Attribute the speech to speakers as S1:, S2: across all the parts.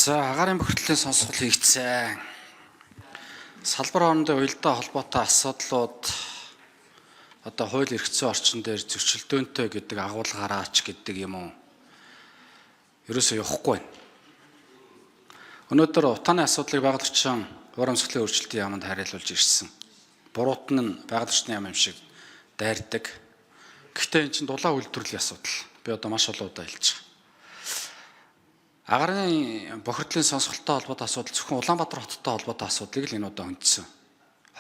S1: За агаарын бохирдлын сонсгол хийгдсэн. Салбар хоорондын уялдаа холбоотой асуудлууд одоо хууль эрх зүйн орчин дээр зөрчилдөөнтэй гэдэг агуулгаараач гэдэг юм уу? Ерөөсөө явахгүй байна. Өнөөдөр утааны асуудлыг байгаль орчин урамсгалын өөрчлөлтийн яамд хариулж ирсэн. Буруут нь байгаль орчны яам юм шиг дайрдаг. Гэхдээ энэ чинь дулаан үйлдвэрлэлийн асуудал. Би одоо маш олон удаа хэлж байгаа. Агарын бохирдлын сонсголттой холбоотой асуудал зөвхөн Улаанбаатар хоттой холбоотой асуудлыг л энэ удаа хүндсэн.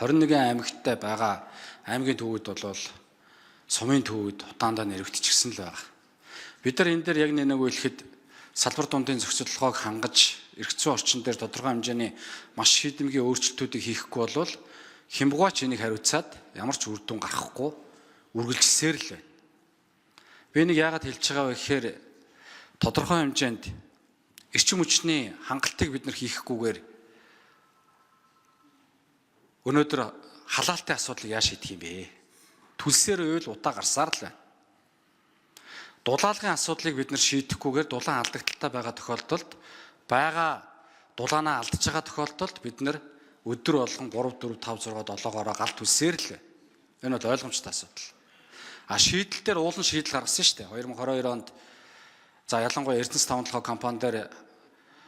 S1: 21 аймагтай байгаа аймгийн төвүүд бол сумын төвүүд утаандаа нэрвэгдчихсэн л байгаа. Бид нар энэ дээр яг нэг үйлхэд салбар дундын зохицуулгыг хангаж эрх зүйн орчин дээр тодорхой хэмжээний маш шийдэмгий өөрчлөлтүүдийг хийхгүй бол хямбгаач энийг хариуцаад ямар ч үр дүн гарахгүй үргэлжилсээр л байна. Би нэг яагаад хэлж байгаа вэ гэхээр тодорхой хэмжээнд эрчим хүчний хангалтыг бид нар хийхгүйгээр өнөөдөр халаалтын асуудлыг яаж шийдэх юм бэ? Түлсээр уйл удаа гарсаар л байна. Дулаалгын асуудлыг бид нар шийдэхгүйгээр дулаан алдагдaltaй байгаа тохиолдолд байгаа дулаанаа алдж байгаа тохиолдолд бид нар өдөр болгон 3 4 5 6 7-оороо гал түлсээр л байна. Энэ бол ойлгомжтой асуудал. Шийдэл дээр уулын шийдэл гаргасан шүү дээ. 2022 онд за ялангуяа Эрдэнэс тавталгын компани дээр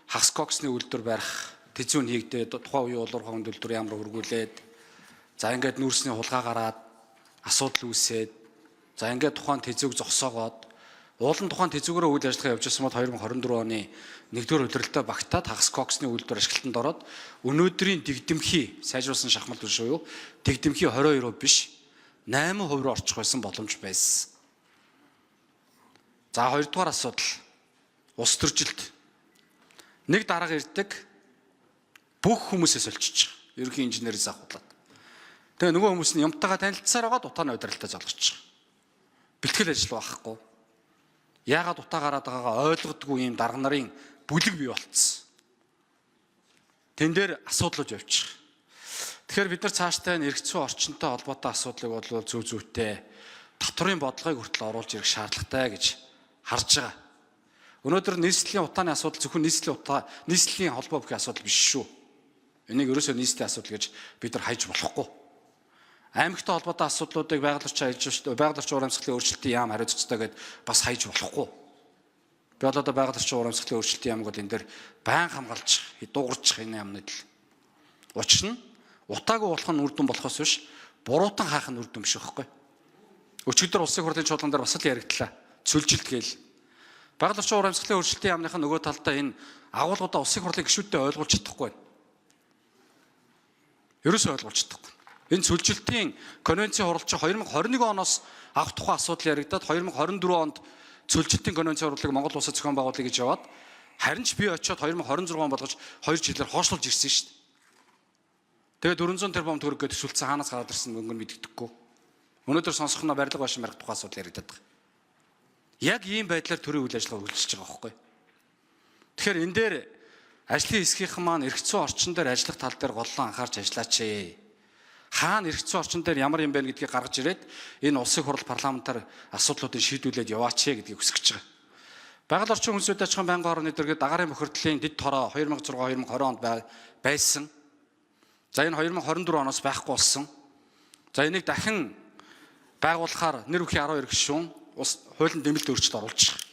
S1: хагас коксны үйлдвэр барих тэзүүн хийгдээд тухайн үеийн улуурхай үйлдвэр ямар хөргүүлээд за ингээд нүүрсний хулгай гараад асуудал үүсээд за ингээд тухайн тэзүүг зогсоогоод уулын тухайн тэзүүгээрээ үйл ажиллагаа явж байсан бол 2024 оны 1-р удирдалтаа багтаад хагас коксны үйлдвэр ашиглалтанд ороод өнөөдрийн дэгдэмхий сайжруулсан шахмал биш үү? Дэгдэмхий 22% биш 8% руу орчих байсан боломж байсан. За хоёрдугаар асуудал улс төржилт. Нэг дарга ирдэг бүх хүмүүсээс олчиж байгаа. Ерөнхий инженерээс ахуулаад. Тэгээ нөгөө хүмүүс нь юмтайгаа танилцсаар байгаа утааны удирдалтаа залгаж байгаа. Бэлтгэл ажил байхгүй. Яагаад утаа гараад байгаагаа ойлгодгүй юм дарга нарын бүлэг бий болцсон. Тэн дээр асуудлууд явж байгаа. Тэгэхээр бид нар цаашдаа эрх зүйн орчинтой холбоотой асуудлыг бол зөв зүйтэй татврын бодлогыг хүртэл оруулж ирэх шаардлагатай гэж харж байгаа. Өнөөдөр нийслэлийн утааны асуудал зөвхөн нийслэлийн холбоо бүхий асуудал биш шүү. Энийг ерөөсөө нийслэлийн асуудал гэж бид нар хайж болохгүй. Аймагтай холбоотой асуудлуудыг байгаль орчин урамсгалын өөрчлөлтийн яам хариуцлагатай гэдээ бас хайж болохгүй. Би бол одоо байгаль орчин урамсгалын өөрчлөлтийн яамыг энэ дээр байн хамгаалж дуугарч энэ яамнууд л. Учир нь утаагүй болох нь үр дүн болохоос биш буруутан хаах нь үр дүн биш байхгүй. Өчигдөр улсын хурлын чуулган дээр бас л яригдлаа. Цөлжилт гээл. Байгаль орчин урамсгалын өөрчлөлтийн яамныхаа нөгөө талдаа энэ агуулгуудаа улсын хурлын гишүүдтэй ойлгуулж чадахгүй байна. Ерөөсөө ойлгуулж чадахгүй. Энэ цөлжилтийн конвенцийн хуралч 2021 оноос авах тухай асуудал яригдаад 2024 онд цөлжилтийн конвенцийн хурлыг Монгол улсад зохион байгуулъя гэж яваад харин ч би очиод 2026 он болгож 2 жилээр хоошлуулж ирсэн шүү дээ. Тэгээ 400 тэрбум төгрөг гэж төсөлдсөн хаанаас гараад ирсэн мөнгө нь мэддэггүй. Өнөөдөр сонсохноо барилга башин барих тухай асуудал яригдаад байгаа. Яг ийм байдлаар төрийн үйл ажиллагаа үргэлжилж байгаа байхгүй. Тэгэхээр энэ дээр ажлын хэсгийнхэн маань эрх зүйн орчин дээр ажиллах тал дээр голлон анхаарч ажиллаач. Хаана эрх зүйн орчин дээр ямар юм бэ гэдгийг гаргаж ирээд энэ улсын хурал парламентаар асуудлуудыг шийдүүлээд яваач гэдгийг хүсэж байгаа. Байгаль орчин хүнсүүд аж ахуйн байнгын орны эдэргээд агаарын бохирдлын дэд хороо 2006-2020 онд байсан. За энэ 2024 оноос байхгүй болсон. За энийг дахин байгуулахаар нэр бүхий 12 гишүүн хуулийн нэмэлт өөрчлөлт оруулж байгаа.